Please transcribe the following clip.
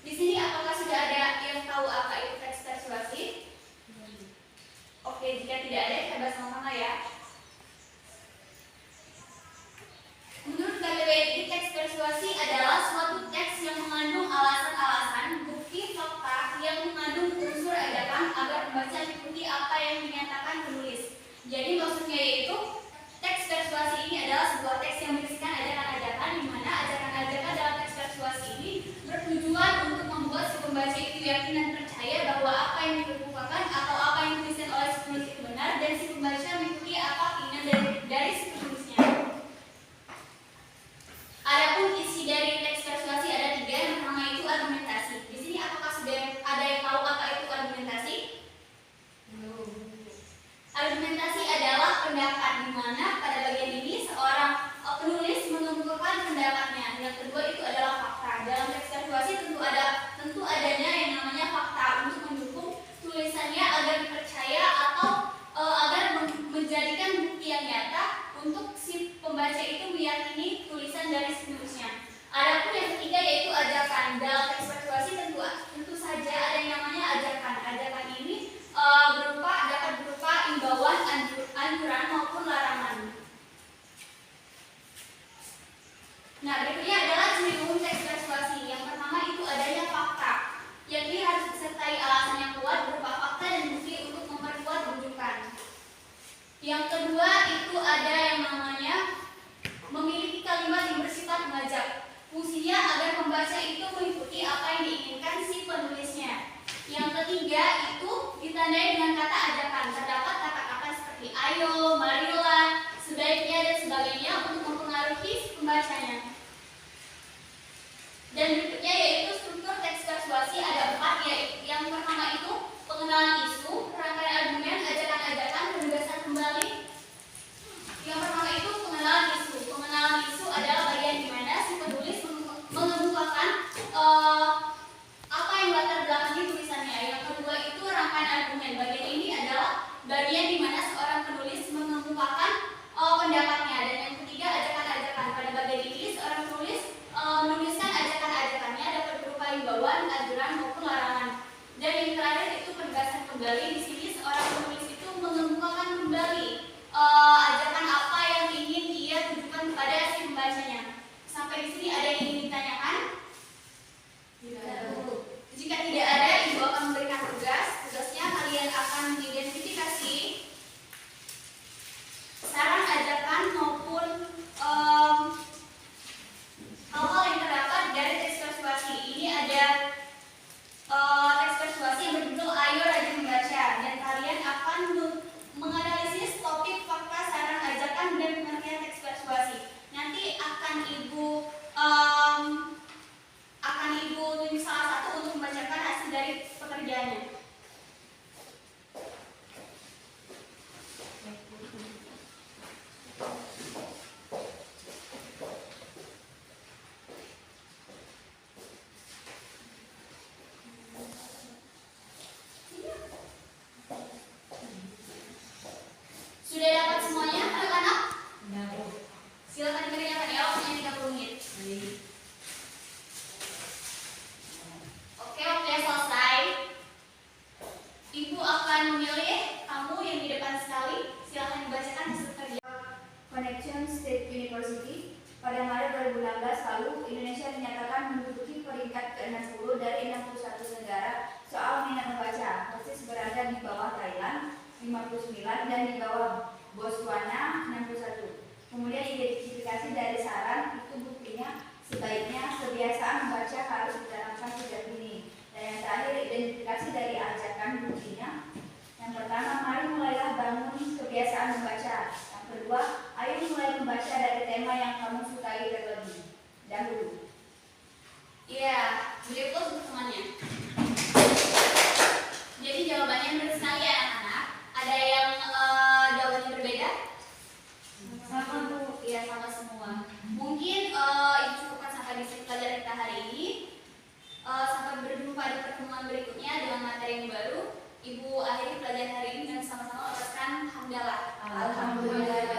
Di sini apakah sudah ada yang tahu apa itu teks persuasif? Oke, jika tidak ada kita bahas sama-sama ya. Menurut KBBI, teks persuasi adalah suatu teks yang mengandung alasan-alasan, bukti, fakta yang mengandung unsur ajakan agar pembaca mengikuti apa yang dinyatakan penulis. Jadi maksudnya yaitu teks persuasi ini adalah sebuah teks yang berisikan ajakan-ajakan, di mana ajakan-ajakan dalam teks persuasi ini bertujuan untuk membuat si pembaca itu yakin dan percaya bahwa apa yang dikemukakan atau apa yang dituliskan oleh si penulis itu benar, dan si pembaca mengikuti apa keinginan dari si penulisnya. Adapun isi dari teks persuasi ada 3. Yang pertama itu argumentasi. Di sini apakah sudah ada yang tahu apa itu argumentasi? Argumentasi adalah pendapat, di mana pada bagian ini seorang penulis mengemukakan pendapatnya. Yang kedua itu adalah fakta. Dalam teks persuasi tentu adanya yang namanya fakta untuk mendukung tulisannya agar dipercaya atau agar menjadikan bukti yang nyata untuk si pembaca itu meyakini tulisan dari penulisnya. Adapun yang ketiga yaitu ajakan. Dalam teks persuasi tentu saja ada yang namanya ajakan. Ajakan ini dapat berupa imbauan, anjuran maupun larangan. Nah, berikutnya adalah ciri umum teks persuasi. Yang pertama itu adanya fakta, yakni harus disertai alasan yang kuat berupa fakta dan bukti untuk memperkuat rujukan. Yang kedua itu ada yang namanya memiliki kalimat yang bersifat mengajak. Fungsinya agar pembaca itu mengikuti apa yang diinginkan si penulisnya. Yang ketiga itu ditandai dengan kata ajakan. Terdapat kata-kata seperti ayo, marilah, sebaiknya dan sebagainya untuk mempengaruhi si pembacanya. Dan berikutnya yaitu struktur teks persuasi ada 4, yaitu yang pertama itu pengenalan isu, rangkaian argumen, ajakan-ajakan, penegasan kembali. Yang pertama itu pengenalan isu. Pengenalan isu adalah bagian di mana si penulis mengemukakan apa yang latar belakangi tulisannya. Yang kedua itu rangkaian argumen. Bagian ini adalah bagian di mana seorang penulis mengemukakan pendapatnya. Dan yang ketiga ajakan-ajakan. Pada bagian ini seorang penulis menuliskan ajakan-ajakannya dapat berupa imbauan, anjuran maupun larangan. Dan yang terakhir itu penegasan kembali. Di sini seorang penulis itu mengemukakan kembali ajakan apa yang ingin ia tujukan kepada si pembacanya. Sampai di sini ada yang ingin ditanyakan? Tidak. Jika tidak ada, ibu akan memberikan tugas. Tugasnya kalian akan mengidentifikasi saran ajakan maupun hal-hal yang terdapat dari teks persuasi. Ini ada teks persuasi yang berjudul Ayo Rajin Membaca, dan kalian akan menganalisis topik, fakta, saran, ajakan, dan pengertian teks persuasi. Nanti akan ibu tunjuk salah satu untuk membacakan hasil dari pekerjaannya. Sudah dapat semuanya, anak-anak? Silakan dikerjakan ya, waktunya 30 menit. Oke, waktunya selesai. Ibu akan memilih kamu yang di depan sekali. Silakan dibacakan hasil kerja. Connection State University pada Maret 2016 lalu, Indonesia dinyatakan menduduki peringkat ke-60 dari 61 negara soal minat membaca, persis berada di bawah Thailand 59 dan di bawah Botswana 61. Kemudian identifikasi dari saran itu buktinya sebaiknya kebiasaan membaca harus ditanamkan sejak dini. Dan yang terakhir identifikasi dari ajakan buktinya. Yang pertama, mari mulailah bangun kebiasaan membaca. Yang kedua, ayo mulai membaca dari tema yang kamu sukai terlebih dahulu. Iya, beliau untuk semuanya. Jadi jawabannya menurut sekali ya anak-anak. Ada yang jawabannya berbeda? Sama Bu, ya sama semua. Mungkin ibu cukupkan sampai di sini pelajaran kita hari ini. Sampai berjumpa di pertemuan berikutnya dengan materi yang baru. Ibu akhiri pelajaran hari ini dengan sama-sama lepaskan hamdalah. Alhamdulillah.